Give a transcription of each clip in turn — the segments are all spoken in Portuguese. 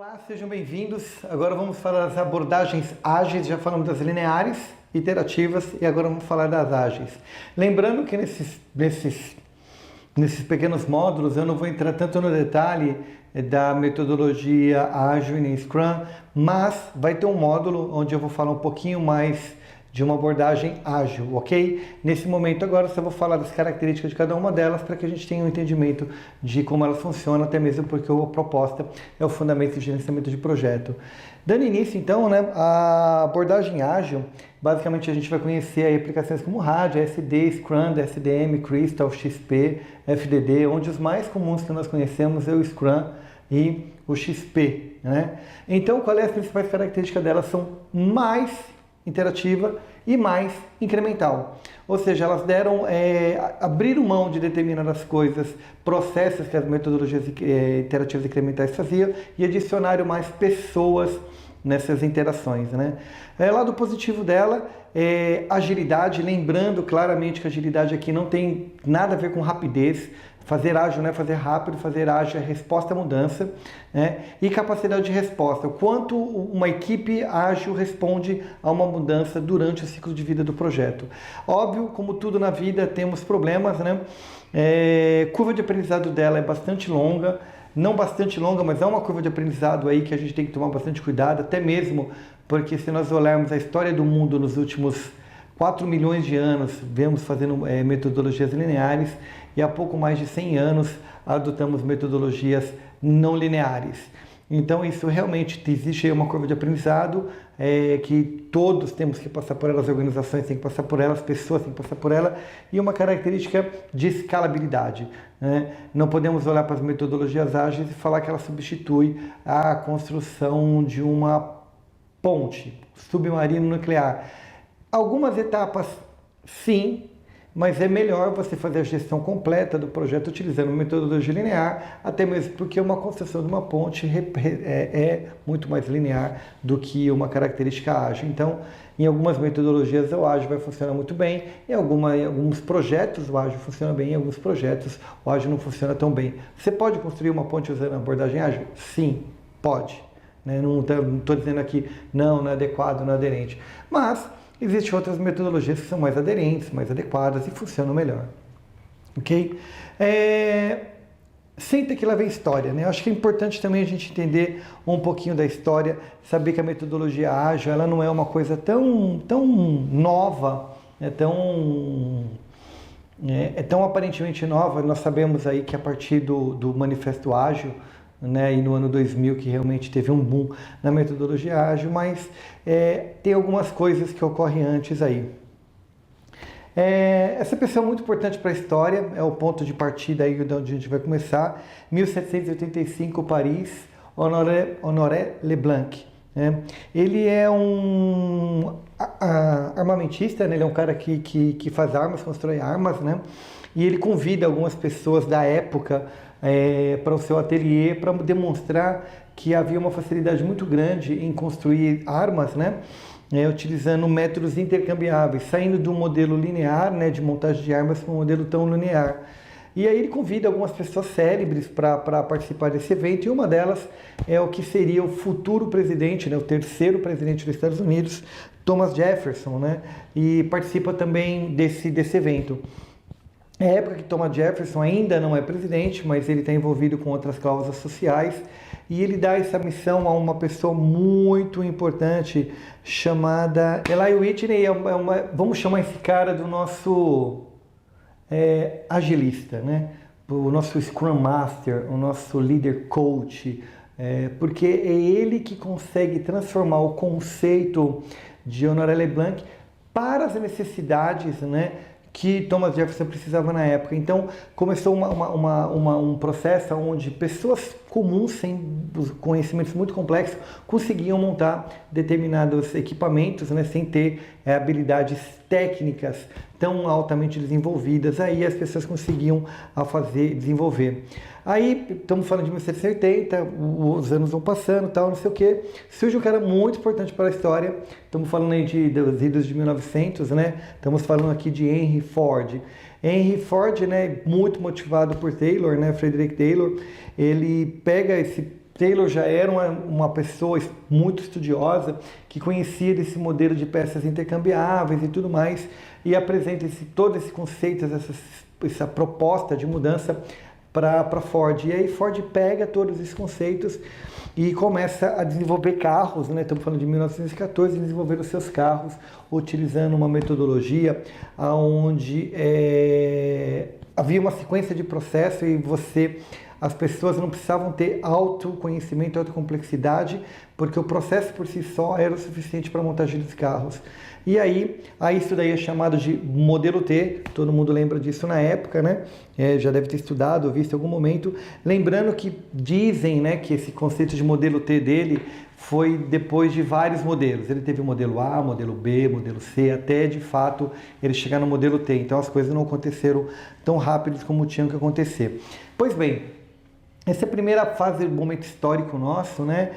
Olá, sejam bem-vindos. Agora vamos falar das abordagens ágeis, já falamos das lineares, iterativas e agora vamos falar das ágeis. Lembrando que nesses pequenos módulos eu não vou entrar tanto no detalhe da metodologia ágil e nem Scrum, mas vai ter um módulo onde eu vou falar um pouquinho mais de uma abordagem ágil, ok? Nesse momento agora só vou falar das características de cada uma delas para que a gente tenha um entendimento de como elas funcionam, até mesmo porque a proposta é o fundamento de gerenciamento de projeto. Dando início então, a abordagem ágil, basicamente a gente vai conhecer aí aplicações como RAD, SD, Scrum, SDM, Crystal, XP, FDD, onde os mais comuns que nós conhecemos é o Scrum e o XP, né? Então, qual é as principais características delas? São mais interativa e mais incremental. Ou seja, elas abriram mão de determinadas coisas, processos que as metodologias interativas e incrementais faziam e adicionaram mais pessoas nessas interações, né? Lado positivo dela é agilidade, lembrando claramente que a agilidade aqui não tem nada a ver com rapidez. Fazer ágil não é fazer rápido, fazer ágil é resposta à mudança, né? E capacidade de resposta, o quanto uma equipe ágil responde a uma mudança durante o ciclo de vida do projeto. Óbvio, como tudo na vida, temos problemas, né? Curva de aprendizado dela é bastante longa, não bastante longa, mas é uma curva de aprendizado aí que a gente tem que tomar bastante cuidado, até mesmo porque se nós olharmos a história do mundo nos últimos 4 milhões de anos, vemos fazendo metodologias lineares e há pouco mais de 100 anos adotamos metodologias não lineares. Então isso realmente existe aí uma curva de aprendizado que todos temos que passar por ela, as organizações têm que passar por ela, as pessoas têm que passar por ela e uma característica de escalabilidade, né? Não podemos olhar para as metodologias ágeis e falar que ela substitui a construção de uma ponte submarino nuclear. Algumas etapas, sim, mas é melhor você fazer a gestão completa do projeto utilizando metodologia linear, até mesmo porque uma construção de uma ponte é muito mais linear do que uma característica ágil. Então, em algumas metodologias o ágil vai funcionar muito bem, em alguns projetos o ágil funciona bem, em alguns projetos o ágil não funciona tão bem. Você pode construir uma ponte usando a abordagem ágil? Sim, pode. Não estou dizendo aqui não é adequado, não é aderente, mas existem outras metodologias que são mais aderentes, mais adequadas e funcionam melhor. Ok? Senta que lá vem história, né? Eu acho que é importante também a gente entender um pouquinho da história, saber que a metodologia ágil ela não é uma coisa tão nova, é tão aparentemente nova. Nós sabemos aí que a partir do Manifesto Ágil, né, e no ano 2000 que realmente teve um boom na metodologia ágil, mas tem algumas coisas que ocorrem antes aí. Essa pessoa é muito importante para a história, é o ponto de partida aí de onde a gente vai começar. 1785, Paris, Honoré Leblanc. Ele é um armamentista, né? Ele é um cara que faz armas, constrói armas, né? E ele convida algumas pessoas da época para o seu ateliê para demonstrar que havia uma facilidade muito grande em construir armas, né? Utilizando métodos intercambiáveis, saindo do modelo linear, né, de montagem de armas para um modelo tão linear. E aí ele convida algumas pessoas célebres para participar desse evento, e uma delas é o que seria o futuro presidente, né, o terceiro presidente dos Estados Unidos, Thomas Jefferson, né, e participa também desse evento. É a época que Thomas Jefferson ainda não é presidente, mas ele está envolvido com outras causas sociais e ele dá essa missão a uma pessoa muito importante chamada Eli Whitney. Vamos chamar esse cara do nosso agilista, né? O nosso Scrum Master, o nosso Leader Coach, porque é ele que consegue transformar o conceito de Honoré Leblanc para as necessidades, né, que Thomas Jefferson precisava na época. Então começou um processo onde pessoas comuns, sem conhecimentos muito complexos, conseguiam montar determinados equipamentos, né, sem ter habilidades técnicas tão altamente desenvolvidas. Aí as pessoas conseguiam desenvolver. Aí, estamos falando de 1780, os anos vão passando, tal, não sei o que. Surge um cara muito importante para a história. Estamos falando aí dos idos de 1900, né? Estamos falando aqui de Henry Ford. Henry Ford, né, muito motivado por Taylor, né, Frederick Taylor, ele pega esse Taylor já era uma pessoa muito estudiosa que conhecia desse modelo de peças intercambiáveis e tudo mais, e apresenta todo esse conceito, essa proposta de mudança para Ford. E aí Ford pega todos esses conceitos e começa a desenvolver carros, né? Estamos falando de 1914, desenvolver os seus carros utilizando uma metodologia onde havia uma sequência de processo e as pessoas não precisavam ter autoconhecimento, autocomplexidade, porque o processo por si só era o suficiente para a montagem dos carros. E aí isso daí é chamado de modelo T, todo mundo lembra disso na época, né? Já deve ter estudado ou visto em algum momento. Lembrando que dizem, né, que esse conceito de modelo T dele foi depois de vários modelos. Ele teve o modelo A, modelo B, modelo C, até de fato ele chegar no modelo T. Então as coisas não aconteceram tão rápido como tinham que acontecer. Pois bem, essa é a primeira fase do momento histórico nosso, né?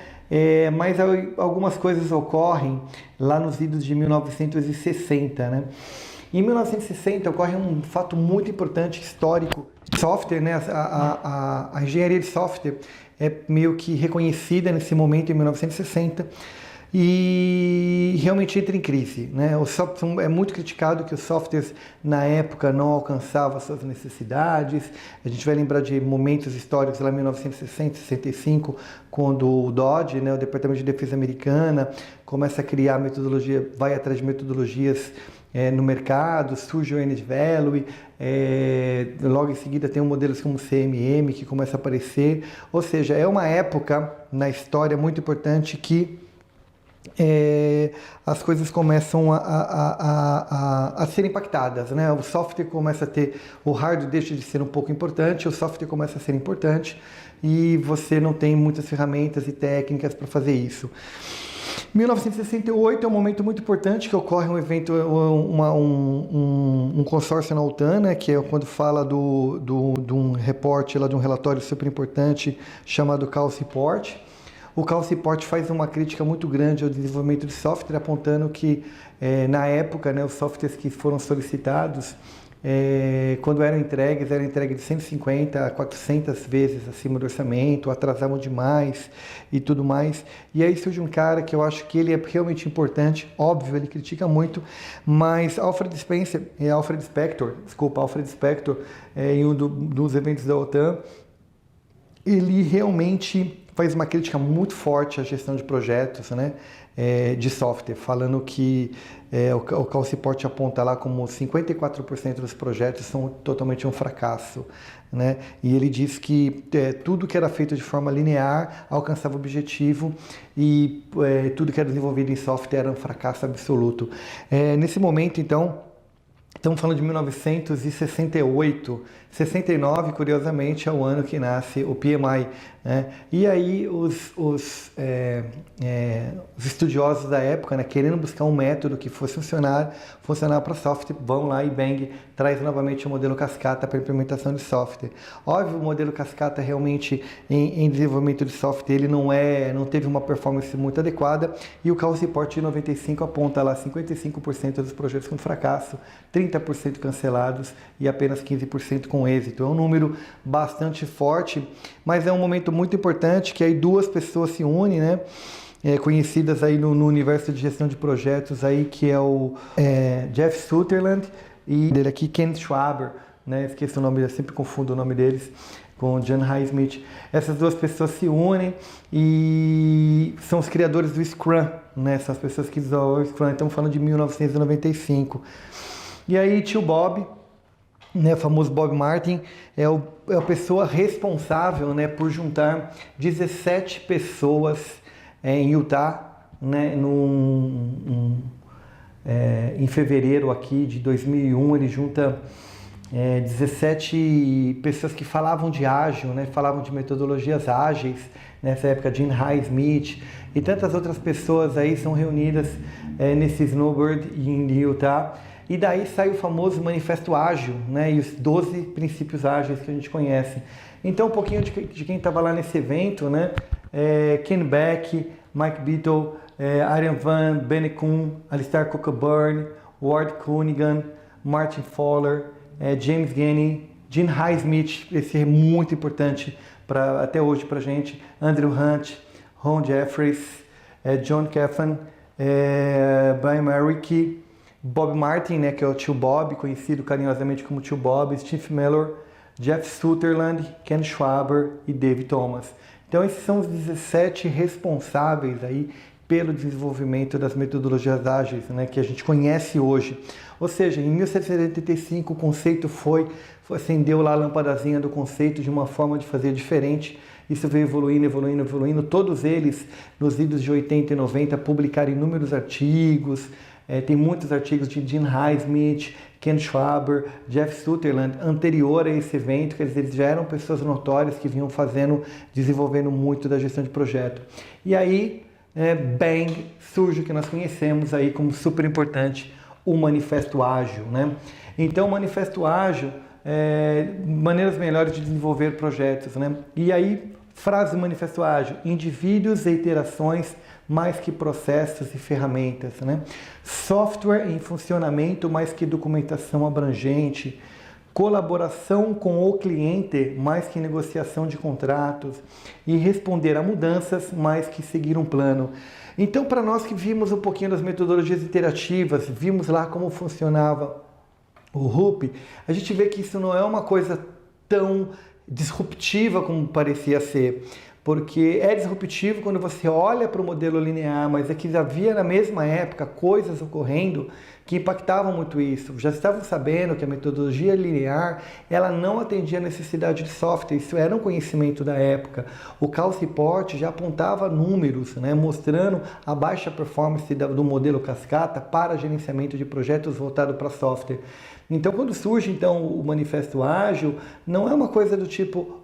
Mas algumas coisas ocorrem lá nos idos de 1960, né? Em 1960 ocorre um fato muito importante histórico. Software, né? A engenharia de software é meio que reconhecida nesse momento, em 1960, e realmente entra em crise, né? É muito criticado que os softwares na época não alcançavam suas necessidades. A gente vai lembrar de momentos históricos lá em 1960, 65, quando o DoD, né, o Departamento de Defesa Americana, começa a criar metodologia, vai atrás de metodologias no mercado, surge o Energy Valley, logo em seguida tem modelos como o CMM que começa a aparecer. Ou seja, é uma época na história muito importante que as coisas começam a ser impactadas, né? O software começa a ter, o hardware deixa de ser um pouco importante, o software começa a ser importante e você não tem muitas ferramentas e técnicas para fazer isso. 1968 é um momento muito importante que ocorre um evento, um consórcio na OTAN, né, que é quando fala de um reporte, lá, de um relatório super importante chamado Chaos Report. O Chaos Report faz uma crítica muito grande ao desenvolvimento de software, apontando que, na época, né, os softwares que foram solicitados, quando eram entregues de 150 a 400 vezes acima do orçamento, atrasavam demais e tudo mais. E aí surge um cara que eu acho que ele é realmente importante, óbvio, ele critica muito, mas Alfred Spector, em um dos eventos da OTAN, ele realmente faz uma crítica muito forte à gestão de projetos, né, de software, falando que o Chaos Report aponta lá como 54% dos projetos são totalmente um fracasso, né? E ele diz que tudo que era feito de forma linear alcançava o objetivo e tudo que era desenvolvido em software era um fracasso absoluto. Nesse momento, então, estamos falando de 1968, 69, curiosamente, é o ano que nasce o PMI, né? E aí os estudiosos da época, né, querendo buscar um método que fosse funcionar para software, vão lá e bang, traz novamente o modelo cascata para implementação de software. Óbvio, o modelo cascata realmente em desenvolvimento de software ele não teve uma performance muito adequada, e o Chaos Report de 95 aponta lá 55% dos projetos com fracasso, 30% cancelados e apenas 15% com êxito. É um número bastante forte, mas é um momento muito importante que aí duas pessoas se unem, né? Conhecidas aí no universo de gestão de projetos aí, que é o Jeff Sutherland e dele aqui, Ken Schwaber, né? Esqueço o nome, eu sempre confundo o nome deles com John Highsmith. Essas duas pessoas se unem e são os criadores do Scrum, né? São as pessoas que usam o Scrum. Estamos falando de 1995. E aí tio Bob, né, o famoso Bob Martin, é a pessoa responsável, né, por juntar 17 pessoas em Utah, né, em fevereiro aqui de 2001, ele junta 17 pessoas que falavam de ágil, né, falavam de metodologias ágeis, nessa época Jim Highsmith e tantas outras pessoas aí são reunidas nesse Snowbird em Utah. E daí sai o famoso Manifesto Ágil, né, e os 12 princípios ágeis que a gente conhece. Então, um pouquinho de quem estava lá nesse evento, né, Ken Beck, Mike Beatle, Arian Van, Benny Kuhn, Alistair Cockburn, Ward Cunningham, Martin Fowler, James Gainey, Jim Highsmith, esse é muito importante até hoje para a gente, Andrew Hunt, Ron Jeffries, John Caffan, Brian Merrick, Bob Martin, né, que é o tio Bob, conhecido carinhosamente como tio Bob, Steve Miller, Jeff Sutherland, Ken Schwaber e Dave Thomas. Então esses são os 17 responsáveis aí pelo desenvolvimento das metodologias ágeis, né, que a gente conhece hoje. Ou seja, em 1785 o conceito acendeu lá a lampadazinha do conceito de uma forma de fazer diferente. Isso veio evoluindo. Todos eles, nos idos de 80 e 90, publicaram inúmeros artigos. Tem muitos artigos de Gene Highsmith, Ken Schwaber, Jeff Sutherland, anterior a esse evento, quer dizer, eles já eram pessoas notórias que vinham desenvolvendo muito da gestão de projeto. E aí, bang, surge o que nós conhecemos aí como super importante, o Manifesto Ágil, né? Então, o Manifesto Ágil, maneiras melhores de desenvolver projetos, né? E aí, frase do Manifesto Ágil: indivíduos e iterações mais que processos e ferramentas, né? Software em funcionamento mais que documentação abrangente, colaboração com o cliente mais que negociação de contratos e responder a mudanças mais que seguir um plano. Então, para nós que vimos um pouquinho das metodologias iterativas, vimos lá como funcionava o RUP, a gente vê que isso não é uma coisa tão disruptiva como parecia ser. Porque é disruptivo quando você olha para o modelo linear, mas é que havia na mesma época coisas ocorrendo que impactavam muito isso. Já estavam sabendo que a metodologia linear ela não atendia a necessidade de software, isso era um conhecimento da época. O Chaos Report já apontava números, né, mostrando a baixa performance do modelo cascata para gerenciamento de projetos voltado para software. Então, quando surge o Manifesto Ágil, não é uma coisa do tipo,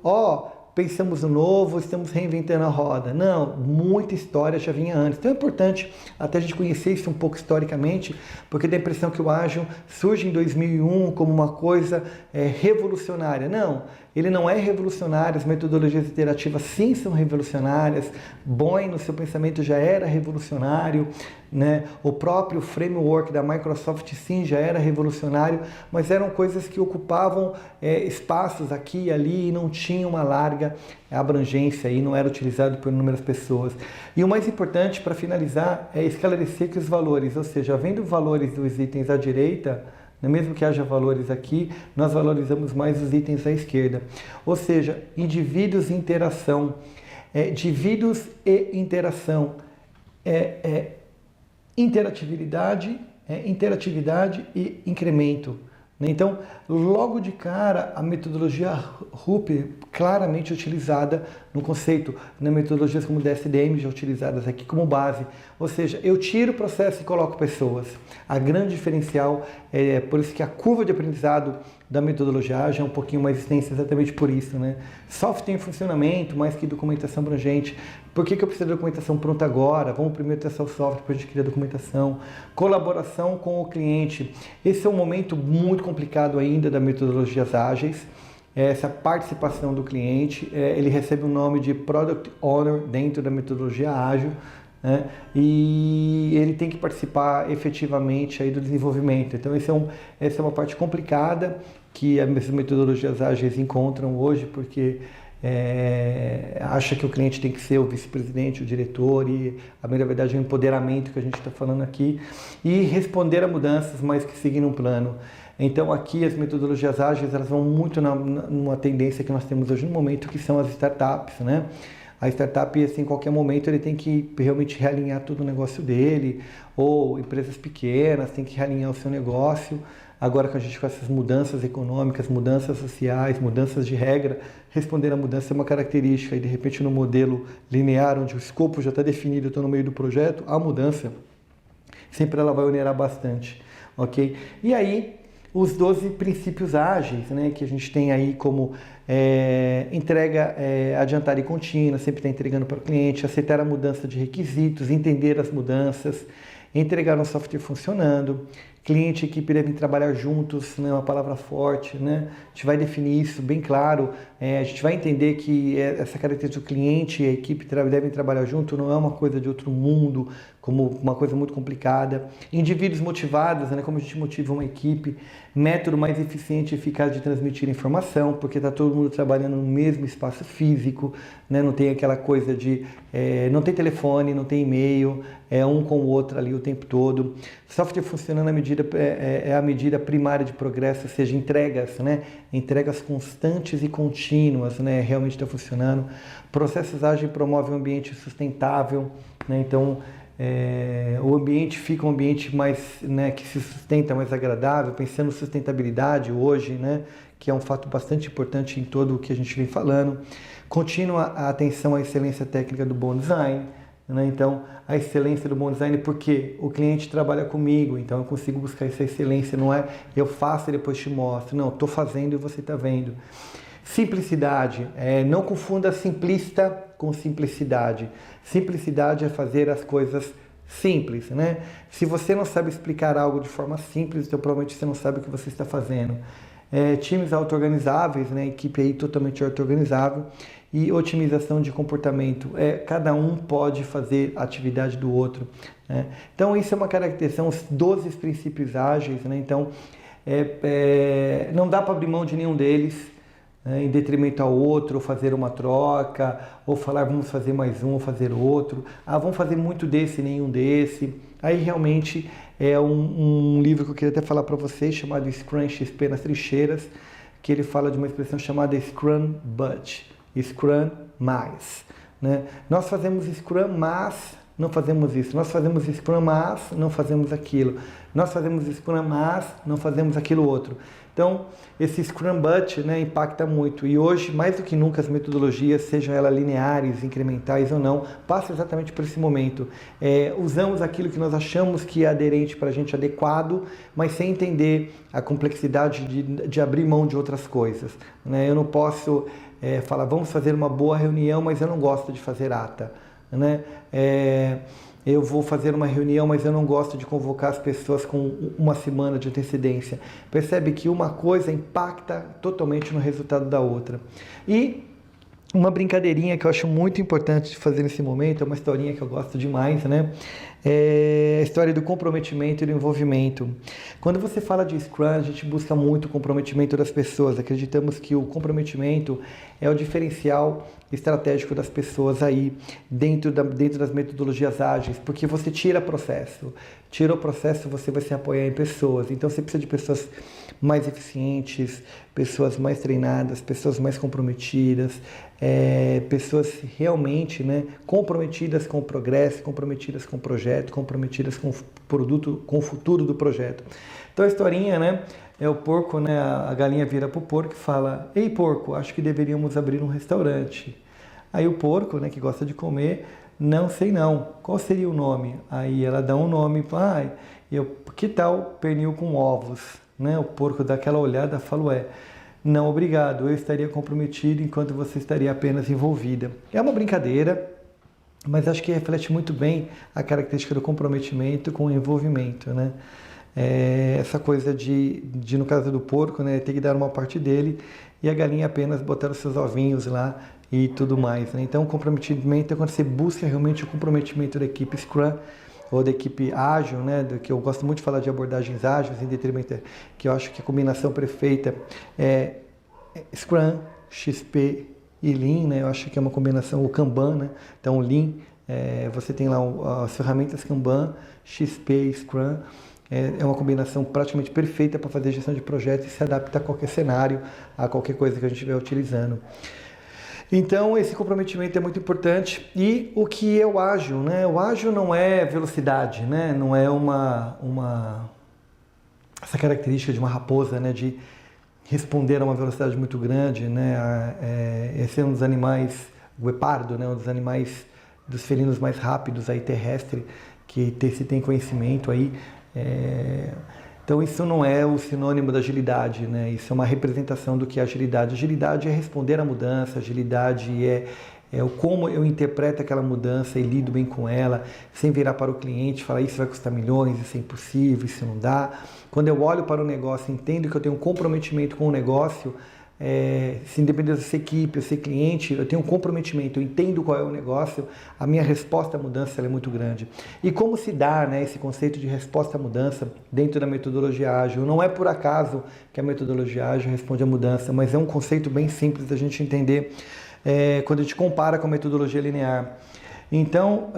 pensamos no novo, estamos reinventando a roda. Não, muita história já vinha antes. Então é importante até a gente conhecer isso um pouco historicamente, porque dá a impressão que o ágil surge em 2001 como uma coisa revolucionária. Não, ele não é revolucionário, as metodologias iterativas sim são revolucionárias, Boeing no seu pensamento já era revolucionário, né? O próprio framework da Microsoft sim já era revolucionário, mas eram coisas que ocupavam espaços aqui e ali e não tinham uma larga abrangência e não era utilizado por inúmeras pessoas. E o mais importante para finalizar é esclarecer que os valores, ou seja, havendo valores dos itens à direita, mesmo que haja valores aqui, nós valorizamos mais os itens à esquerda. Ou seja, indivíduos e interação, indivíduos e interação, interatividade e incremento. Então, logo de cara, a metodologia RUP claramente utilizada no conceito, metodologias como DSDM já utilizadas aqui como base, ou seja, eu tiro o processo e coloco pessoas. A grande diferencial é por isso que a curva de aprendizado da metodologia ágil é um pouquinho mais extensa, exatamente por isso, né? Software em funcionamento, mais que documentação abrangente. Por que eu preciso de documentação pronta agora? Vamos primeiro testar o software para a gente criar a documentação. Colaboração com o cliente. Esse é um momento muito complicado ainda da metodologias ágeis. Essa participação do cliente, ele recebe o nome de Product Owner dentro da metodologia ágil, né? E ele tem que participar efetivamente aí do desenvolvimento. Então essa é uma parte complicada que as metodologias ágeis encontram hoje, porque acha que o cliente tem que ser o vice-presidente, o diretor, e na verdade é o empoderamento que a gente está falando aqui, e responder a mudanças, mas que seguir um plano. Então aqui as metodologias ágeis elas vão muito numa tendência que nós temos hoje no momento, que são as startups, né? A startup, assim, em qualquer momento, ele tem que realmente realinhar todo o negócio dele, ou empresas pequenas têm que realinhar o seu negócio. Agora que a gente com essas mudanças econômicas, mudanças sociais, mudanças de regra, responder a mudança é uma característica, e de repente no modelo linear, onde o escopo já está definido, eu estou no meio do projeto, a mudança, sempre ela vai onerar bastante, ok? E aí, os 12 princípios ágeis, né, que a gente tem aí como entrega adiantada e contínua, sempre está entregando para o cliente, aceitar a mudança de requisitos, entender as mudanças, entregar um software funcionando, Cliente e equipe devem trabalhar juntos, né? Uma palavra forte, né? A gente vai definir isso bem claro. A gente vai entender que essa característica do cliente e a equipe devem trabalhar junto, não é uma coisa de outro mundo, como uma coisa muito complicada. Indivíduos motivados, né? Como a gente motiva uma equipe. Método mais eficiente e eficaz de transmitir informação, porque está todo mundo trabalhando no mesmo espaço físico, né? Não tem aquela coisa de... não tem telefone, não tem e-mail, é um com o outro ali o tempo todo. Software funcionando é a medida primária de progresso, ou seja, entregas, né? Entregas constantes e contínuas, né? Realmente está funcionando. Processos ágeis promovem um ambiente sustentável, né? Então, o ambiente fica um ambiente mais, né, que se sustenta, mais agradável, pensando em sustentabilidade hoje, né? Que é um fato bastante importante em todo o que a gente vem falando. Contínua a atenção à excelência técnica do bom design, né? Então, a excelência do bom design, porque o cliente trabalha comigo, então eu consigo buscar essa excelência, não é eu faço e depois te mostro, não, estou fazendo e você está vendo. Simplicidade, não confunda simplista com simplicidade. Simplicidade é fazer as coisas simples, né? Se você não sabe explicar algo de forma simples, então provavelmente você não sabe o que você está fazendo. Times auto-organizáveis, né? Equipe aí totalmente auto-organizável. E otimização de comportamento. Cada um pode fazer a atividade do outro, né? Então, isso é uma característica, são os 12 princípios ágeis, né? Então, não dá para abrir mão de nenhum deles, né, em detrimento ao outro, ou fazer uma troca, ou falar vamos fazer mais um, ou fazer outro. Vamos fazer muito desse e nenhum desse. Aí, realmente, é um livro que eu queria até falar para vocês, chamado Scrum XP nas Trincheiras, que ele fala de uma expressão chamada Scrum But. Scrum mais, né? Nós fazemos Scrum, mas não fazemos isso. Nós fazemos Scrum, mas não fazemos aquilo. Nós fazemos Scrum, mas não fazemos aquilo outro. Então, esse Scrum But, né, impacta muito. E hoje, mais do que nunca, as metodologias, sejam elas lineares, incrementais ou não, passam exatamente por esse momento. Usamos aquilo que nós achamos que é aderente para a gente, adequado, mas sem entender a complexidade de abrir mão de outras coisas, né? Eu não posso... falar, vamos fazer uma boa reunião, mas eu não gosto de fazer ata, né? Eu vou fazer uma reunião, mas eu não gosto de convocar as pessoas com uma semana de antecedência. Percebe que uma coisa impacta totalmente no resultado da outra. E uma brincadeirinha que eu acho muito importante de fazer nesse momento, é uma historinha que eu gosto demais, né? É a história do comprometimento e do envolvimento. Quando você fala de Scrum, a gente busca muito o comprometimento das pessoas. Acreditamos que o comprometimento é o diferencial estratégico das pessoas aí dentro das metodologias ágeis, porque você tira processo. Tira o processo, você vai se apoiar em pessoas. Então você precisa de pessoas mais eficientes, pessoas mais treinadas, pessoas mais comprometidas, pessoas realmente, né, comprometidas com o progresso, comprometidas com o projeto, comprometidas com o produto, com o futuro do projeto. Então a historinha, né, é o porco, né, a galinha vira para o porco e fala: ei porco, acho que deveríamos abrir um restaurante. Aí o porco, né, que gosta de comer, não sei não, qual seria o nome? Aí ela dá um nome, que tal pernil com ovos? Né? O porco dá aquela olhada e fala: não obrigado, eu estaria comprometido enquanto você estaria apenas envolvida. É uma brincadeira, mas acho que reflete muito bem a característica do comprometimento com o envolvimento, né? Essa coisa de, no caso do porco, né, ter que dar uma parte dele e a galinha apenas botar os seus ovinhos lá e tudo mais, né? Então, o comprometimento é quando você busca realmente o comprometimento da equipe Scrum ou da equipe ágil, né? Que eu gosto muito de falar de abordagens ágeis, em detrimento, que eu acho que a combinação perfeita é Scrum, XP e Lean, né? Eu acho que é uma combinação, o Kanban, né? Então, o Lean, você tem lá as ferramentas Kanban, XP e Scrum. É uma combinação praticamente perfeita para fazer gestão de projetos e se adapta a qualquer cenário, a qualquer coisa que a gente estiver utilizando. Então, esse comprometimento é muito importante. E o que é o ágil, né? O ágil não é velocidade, né? Não é essa característica de uma raposa, né? De responder a uma velocidade muito grande, né? Esse é um dos animais, o guepardo, né? Um dos animais, dos felinos mais rápidos aí, terrestre, que se tem conhecimento aí. Então isso não é o sinônimo da agilidade, né? Isso é uma representação do que é agilidade. Agilidade é responder à mudança, agilidade o como eu interpreto aquela mudança e lido bem com ela, sem virar para o cliente e falar isso vai custar milhões, isso é impossível, isso não dá. Quando eu olho para o negócio, entendo que eu tenho um comprometimento com o negócio, se independente de ser equipe ou ser cliente, eu tenho um comprometimento, eu entendo qual é o negócio, a minha resposta à mudança ela é muito grande. E como se dá, né, esse conceito de resposta à mudança dentro da metodologia ágil? Não é por acaso que a metodologia ágil responde à mudança, mas é um conceito bem simples da gente entender quando a gente compara com a metodologia linear. Então,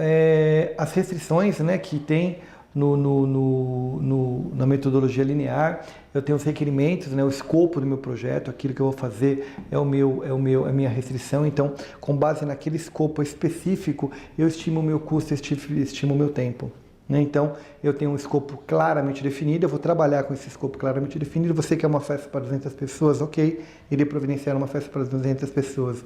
as restrições, né, que tem na metodologia linear, eu tenho os requerimentos, né, o escopo do meu projeto, aquilo que eu vou fazer é a minha restrição. Então, com base naquele escopo específico, eu estimo o meu custo, estimo o meu tempo. Então, eu tenho um escopo claramente definido, eu vou trabalhar com esse escopo claramente definido. Você quer uma festa para 200 pessoas? Ok, irei providenciar uma festa para 200 pessoas.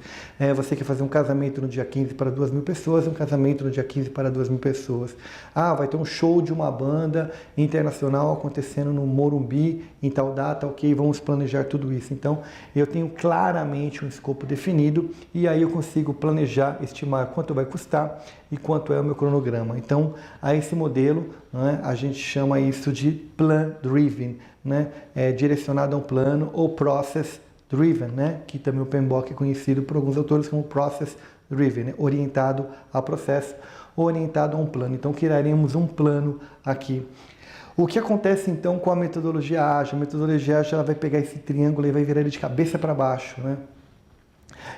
Você quer fazer um casamento no dia 15 para 2.000 pessoas, um casamento no dia 15 para 2.000 pessoas. Vai ter um show de uma banda internacional acontecendo no Morumbi, em tal data, ok, vamos planejar tudo isso. Então, eu tenho claramente um escopo definido e aí eu consigo planejar, estimar quanto vai custar e quanto é o meu cronograma. Então, a esse modelo, né, a gente chama isso de plan driven, né, direcionado a um plano, ou process driven, né, que também o PMBOK é conhecido por alguns autores como process driven, né, orientado a processo, orientado a um plano. Então, criaremos um plano aqui. O que acontece então com a metodologia ágil? A metodologia ágil ela vai pegar esse triângulo e vai virar ele de cabeça para baixo, né?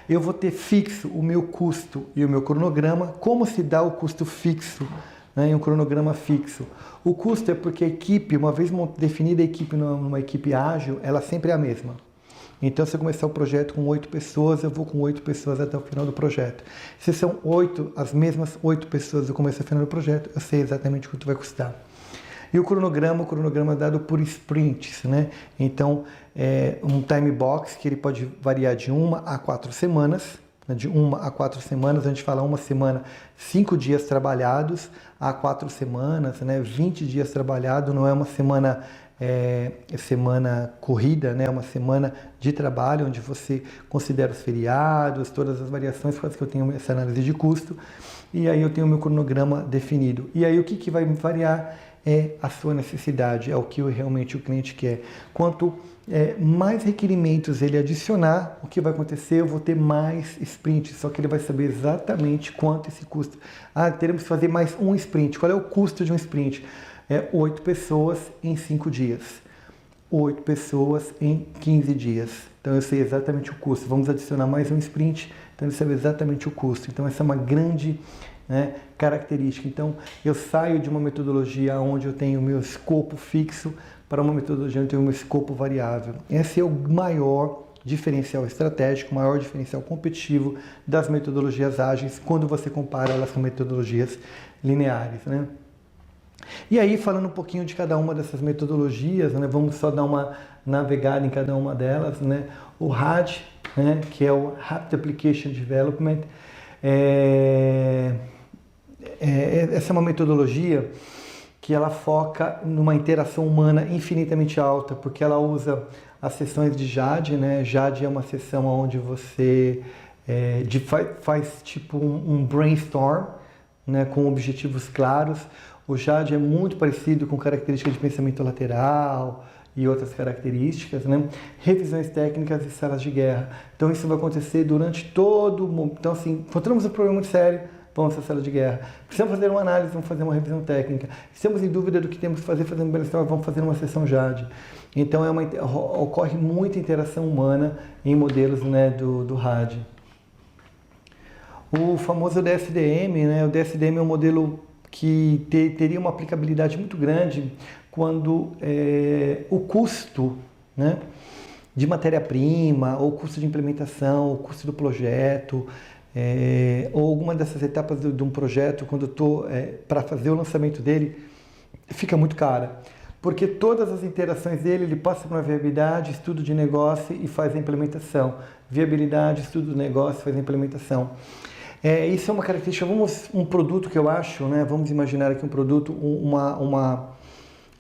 Eu vou ter fixo o meu custo e o meu cronograma. Como se dá o custo fixo, né, em um cronograma fixo? O custo é porque a equipe, uma vez definida a equipe numa equipe ágil, ela sempre é a mesma. Então, se eu começar o projeto com 8 pessoas, eu vou com 8 pessoas até o final do projeto. Se são as mesmas 8 pessoas, eu começo ao final do projeto, eu sei exatamente quanto vai custar. E o cronograma é dado por sprints, né? Então, um time box que ele pode variar de 1 a 4 semanas. Né? De 1 a 4 semanas, a gente fala uma semana, 5 dias trabalhados, a 4 semanas, né? 20 dias trabalhados, não é uma semana semana corrida, né? Uma semana de trabalho, onde você considera os feriados, todas as variações, por causa que eu tenho essa análise de custo, e aí eu tenho o meu cronograma definido. E aí o que vai variar é a sua necessidade, é o que realmente o cliente quer. Quanto mais requerimentos ele adicionar, o que vai acontecer? Eu vou ter mais sprints, só que ele vai saber exatamente quanto esse custa. Teremos que fazer mais um sprint. Qual é o custo de um sprint? 8 pessoas em 5 dias. 8 pessoas em 15 dias. Então eu sei exatamente o custo. Vamos adicionar mais um sprint, então eu sei exatamente o custo. Então essa é uma grande característica. Então, eu saio de uma metodologia onde eu tenho o meu escopo fixo para uma metodologia onde eu tenho o meu escopo variável. Esse é o maior diferencial estratégico, o maior diferencial competitivo das metodologias ágeis quando você compara elas com metodologias lineares, né? E aí, falando um pouquinho de cada uma dessas metodologias, né, vamos só dar uma navegada em cada uma delas, né? O RAD, né, que é o Rapid Application Development, essa é uma metodologia que ela foca numa interação humana infinitamente alta, porque ela usa as sessões de JAD, né? JAD é uma sessão onde você faz tipo um brainstorm, né? Com objetivos claros. O JAD é muito parecido com características de pensamento lateral e outras características, né? Revisões técnicas e salas de guerra. Então isso vai acontecer durante todo o momento. Então assim, encontramos um problema muito sério, vamos à sala de guerra. Precisamos fazer uma análise, vamos fazer uma revisão técnica. Estamos em dúvida do que temos que fazer, fazendo um brainstorm, vamos fazer uma sessão JAD. Então ocorre muita interação humana em modelos, né, do RAD. O famoso DSDM, né? O DSDM é um modelo que teria uma aplicabilidade muito grande quando o custo, né, de matéria-prima, ou o custo de implementação, o custo do projeto, ou alguma dessas etapas de um projeto, quando eu estou para fazer o lançamento dele, fica muito cara. Porque todas as interações dele, ele passa por uma viabilidade, estudo de negócio e faz a implementação. Viabilidade, estudo de negócio, faz a implementação. Isso é uma característica, um produto que eu acho, né, vamos imaginar aqui um produto,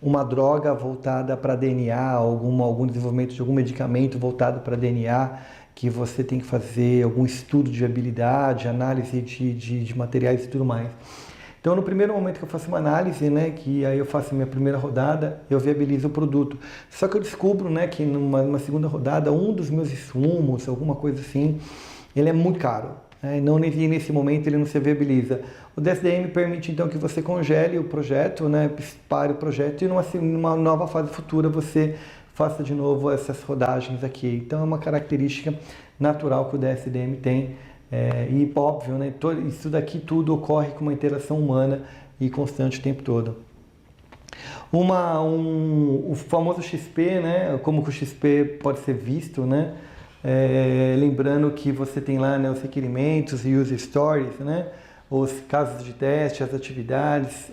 uma droga voltada para DNA, algum desenvolvimento de algum medicamento voltado para DNA, que você tem que fazer algum estudo de viabilidade, análise de materiais e tudo mais. Então, no primeiro momento que eu faço uma análise, né, que aí eu faço a minha primeira rodada, eu viabilizo o produto. Só que eu descubro, né, que numa segunda rodada, um dos meus insumos, alguma coisa assim, ele é muito caro. Né, e nesse momento ele não se viabiliza. O DSDM permite então que você congele o projeto, né, pare o projeto e numa nova fase futura você faça de novo essas rodagens aqui. Então é uma característica natural que o DSDM tem. E óbvio, né, isso daqui tudo ocorre com uma interação humana e constante o tempo todo. O famoso XP, né, como que o XP pode ser visto, né, lembrando que você tem lá, né, os requerimentos e user stories, né, os casos de teste, as atividades,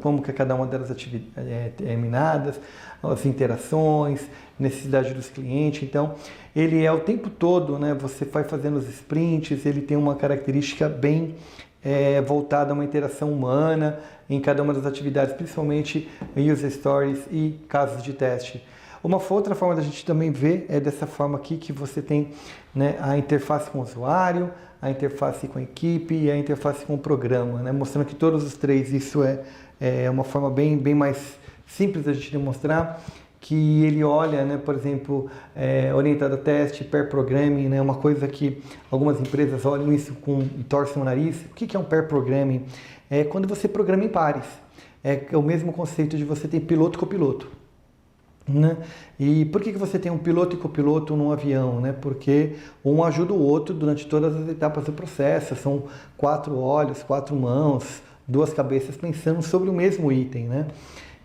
como que cada uma delas é terminadas, as interações, necessidade dos clientes. Então, ele é o tempo todo, né? Você vai fazendo os sprints, ele tem uma característica bem voltada a uma interação humana em cada uma das atividades, principalmente user stories e casos de teste. Uma outra forma da gente também ver é dessa forma aqui, que você tem, né, a interface com o usuário, a interface com a equipe e a interface com o programa, né? Mostrando que todos os três, isso é uma forma bem mais simples da gente demonstrar, que ele olha, né, por exemplo, orientado a teste, pair programming, né, uma coisa que algumas empresas olham isso e torcem o nariz. O que é um pair programming? É quando você programa em pares. É o mesmo conceito de você ter piloto e copiloto. Né? E por que você tem um piloto e copiloto num avião? Né? Porque um ajuda o outro durante todas as etapas do processo. São 4 olhos, 4 mãos, 2 cabeças pensando sobre o mesmo item. Né?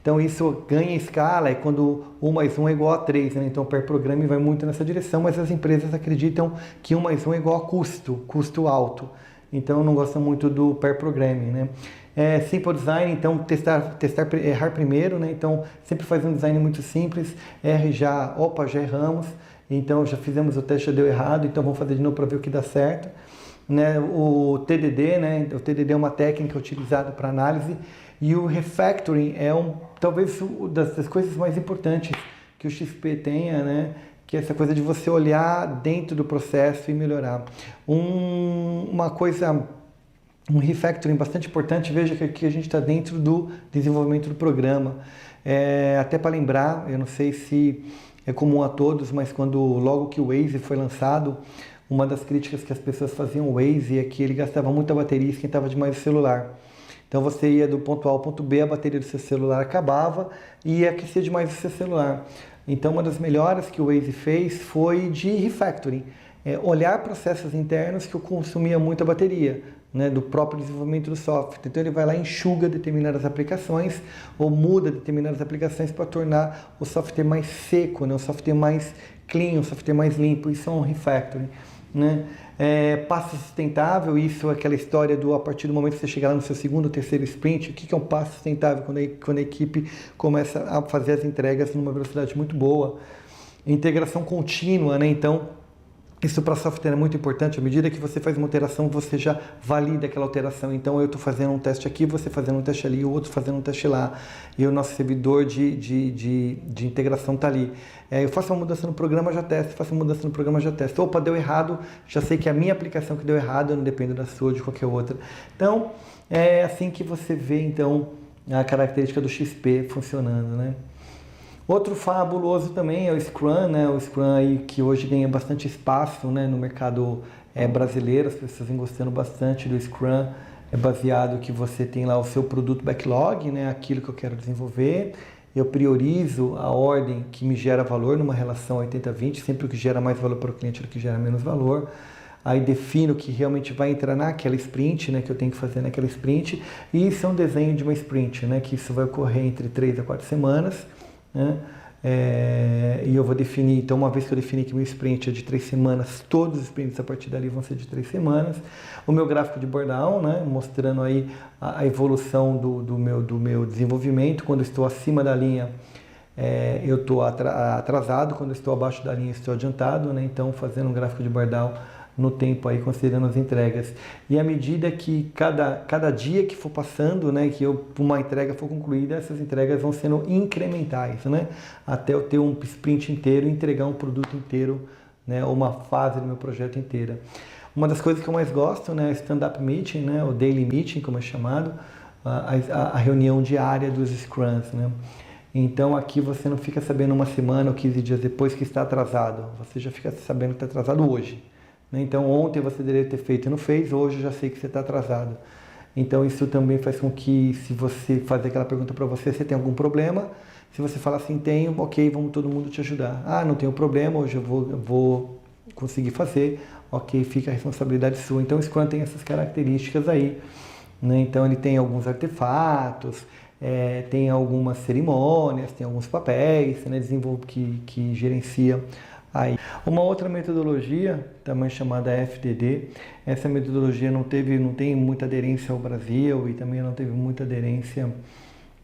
Então isso ganha escala, é quando 1 mais 1 é igual a 3, né? Então o pair programming vai muito nessa direção, mas as empresas acreditam que 1 mais 1 é igual a custo alto. Então não gostam muito do pair programming, né? Simple design, então errar primeiro, né? Então sempre faz um design muito simples, já erramos, então já fizemos o teste, já deu errado, então vamos fazer de novo para ver o que dá certo. Né? O TDD, né? O TDD é uma técnica utilizada para análise, e o refactoring é talvez das coisas mais importantes que o XP tenha, né? Que é essa coisa de você olhar dentro do processo e melhorar. Um refactoring bastante importante, veja que aqui a gente está dentro do desenvolvimento do programa. Até para lembrar, eu não sei se é comum a todos, mas logo que o Waze foi lançado, uma das críticas que as pessoas faziam ao Waze é que ele gastava muita bateria e esquentava demais o celular. Então você ia do ponto A ao ponto B, a bateria do seu celular acabava e aquecia demais o seu celular. Então uma das melhoras que o Waze fez foi de refactoring, olhar processos internos que consumiam muita bateria, né, do próprio desenvolvimento do software. Então ele vai lá e enxuga determinadas aplicações ou muda determinadas aplicações para tornar o software mais seco, né, o software mais clean, o software mais limpo. Isso é um refactoring. Né? Passo sustentável, isso é aquela história a partir do momento que você chegar lá no seu segundo ou terceiro sprint. O que é um passo sustentável? Quando a equipe começa a fazer as entregas numa velocidade muito boa. Integração contínua, né? Então isso para software é muito importante. À medida que você faz uma alteração, você já valida aquela alteração. Então eu estou fazendo um teste aqui, você fazendo um teste ali, o outro fazendo um teste lá, e o nosso servidor de integração está ali. Eu faço uma mudança no programa, já testo, faço uma mudança no programa, já testo. Opa, deu errado, já sei que é a minha aplicação que deu errado, eu não dependo da sua ou de qualquer outra. Então é assim que você vê então a característica do XP funcionando, né? Outro fabuloso também é o Scrum, né? O Scrum aí que hoje ganha bastante espaço, né, no mercado brasileiro. As pessoas vêm gostando bastante do Scrum. É baseado que você tem lá o seu produto backlog, né, aquilo que eu quero desenvolver. Eu priorizo a ordem que me gera valor numa relação 80-20, sempre o que gera mais valor para o cliente é o que gera menos valor. Aí defino o que realmente vai entrar naquela sprint, né, que eu tenho que fazer naquela sprint. E isso é um desenho de uma sprint, né, que isso vai ocorrer entre 3 a 4 semanas. Né? E eu vou definir, então uma vez que eu defini que meu sprint é de 3 semanas, todos os sprints a partir dali vão ser de 3 semanas. O meu gráfico de burn down, né? Mostrando aí a evolução do meu desenvolvimento. Quando eu estou acima da linha, eu estou atrasado, quando eu estou abaixo da linha, eu estou adiantado. Né? Então fazendo um gráfico de burn down no tempo aí, considerando as entregas. E à medida que cada dia que for passando, né, que uma entrega for concluída, essas entregas vão sendo incrementais, né, até eu ter um sprint inteiro, entregar um produto inteiro, né, ou uma fase do meu projeto inteira. Uma das coisas que eu mais gosto, né, é o stand-up meeting, né, o daily meeting, como é chamado, a reunião diária dos scrums, né. Então aqui você não fica sabendo uma semana ou 15 dias depois que está atrasado, você já fica sabendo que está atrasado hoje. Então ontem você deveria ter feito e não fez, hoje eu já sei que você está atrasado. Então isso também faz com que, se você fazer aquela pergunta para você, você tem algum problema, se você falar assim, tenho, ok, vamos todo mundo te ajudar. Ah, não tenho problema, hoje eu vou conseguir fazer, ok, fica a responsabilidade sua. Então o Scrum tem essas características aí, né? Então ele tem alguns artefatos, tem algumas cerimônias, tem alguns papéis, né, que gerencia aí. Uma outra metodologia, também chamada FDD, essa metodologia não tem muita aderência ao Brasil e também não teve muita aderência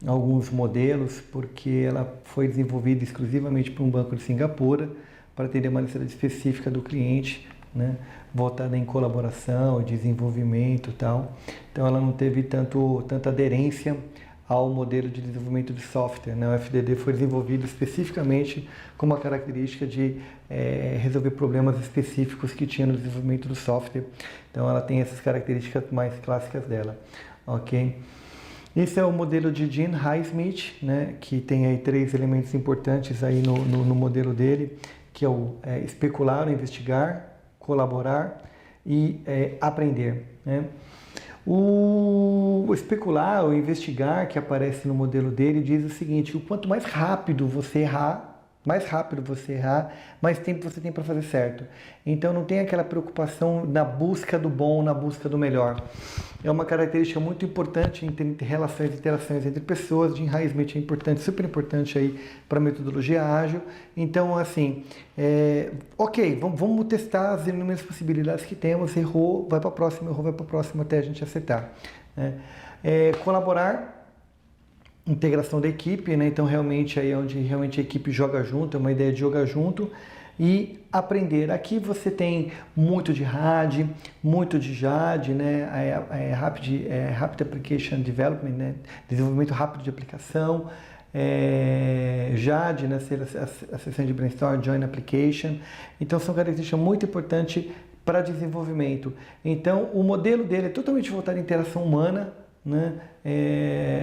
a alguns modelos, porque ela foi desenvolvida exclusivamente por um banco de Singapura, para atender uma necessidade específica do cliente, né, voltada em colaboração, desenvolvimento e tal. Então ela não teve tanta aderência ao modelo de desenvolvimento de software, né? O FDD foi desenvolvido especificamente com uma característica de resolver problemas específicos que tinha no desenvolvimento do software. Então ela tem essas características mais clássicas dela, ok? Esse é o modelo de Gene Highsmith, né? Que tem aí 3 elementos importantes aí no modelo dele, que é o especular, o investigar, colaborar e aprender, né? O especular, o investigar, que aparece no modelo dele, diz o seguinte: que quanto mais rápido você errar, mais tempo você tem para fazer certo. Então não tem aquela preocupação na busca do bom, na busca do melhor. É uma característica muito importante em relações e interações entre pessoas. Jim Highsmith é importante, super importante aí para a metodologia ágil. Então, assim, ok, vamos testar as inúmeras possibilidades que temos. Errou, vai para a próxima, errou, vai para a próxima, até a gente acertar, né? Colaborar, integração da equipe, né? Então realmente aí é onde realmente a equipe joga junto, é uma ideia de jogar junto. E aprender. Aqui você tem muito de RAD, muito de JAD, né? Rapid Application Development, né? Desenvolvimento rápido de aplicação. JAD, né? A sessão de Brainstorm, Joint Application. Então são características muito importantes para desenvolvimento. Então o modelo dele é totalmente voltado à interação humana, né?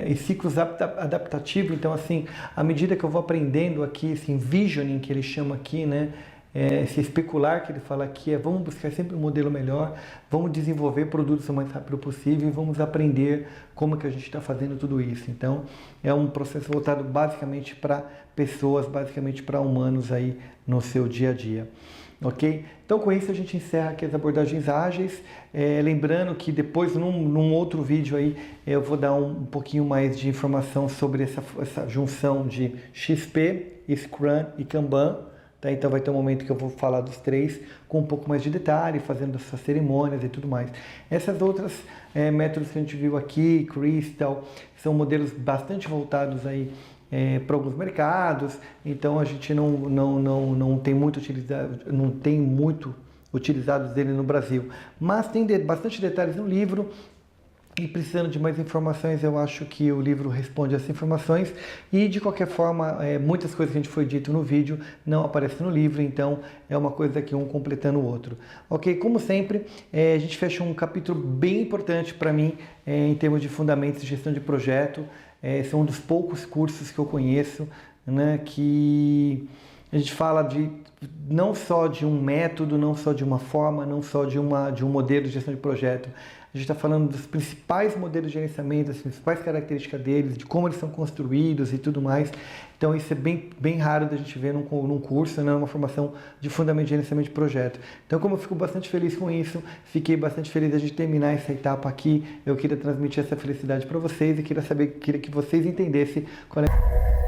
E ciclos adaptativos. Então, assim, à medida que eu vou aprendendo aqui, esse envisioning que ele chama aqui, né? Esse especular que ele fala aqui, vamos buscar sempre um modelo melhor, vamos desenvolver produtos o mais rápido possível e vamos aprender como que a gente está fazendo tudo isso. Então, é um processo voltado basicamente para pessoas, basicamente para humanos aí no seu dia a dia. Ok? Então com isso a gente encerra aqui as abordagens ágeis, lembrando que depois num outro vídeo aí eu vou dar um pouquinho mais de informação sobre essa junção de XP, Scrum e Kanban, tá? Então vai ter um momento que eu vou falar dos 3 com um pouco mais de detalhe, fazendo essas cerimônias e tudo mais. Essas outras métodos que a gente viu aqui, Crystal, são modelos bastante voltados aí para alguns mercados, então a gente não tem muito utilizados dele no Brasil, mas tem bastante detalhes no livro. E precisando de mais informações, eu acho que o livro responde essas informações. E de qualquer forma, muitas coisas que a gente foi dito no vídeo não aparecem no livro, então é uma coisa que um completando o outro. Ok? Como sempre, a gente fecha um capítulo bem importante para mim em termos de fundamentos de gestão de projeto. São um dos poucos cursos que eu conheço, né, que a gente fala não só de um método, não só de uma forma, não só de um modelo de gestão de projeto. A gente está falando dos principais modelos de gerenciamento, das principais características deles, de como eles são construídos e tudo mais. Então isso é bem raro da gente ver num curso, né, numa formação de fundamento de gerenciamento de projeto. Então, como eu fico bastante feliz com isso, fiquei bastante feliz de terminar essa etapa aqui. Eu queria transmitir essa felicidade para vocês e queria que vocês entendessem qual é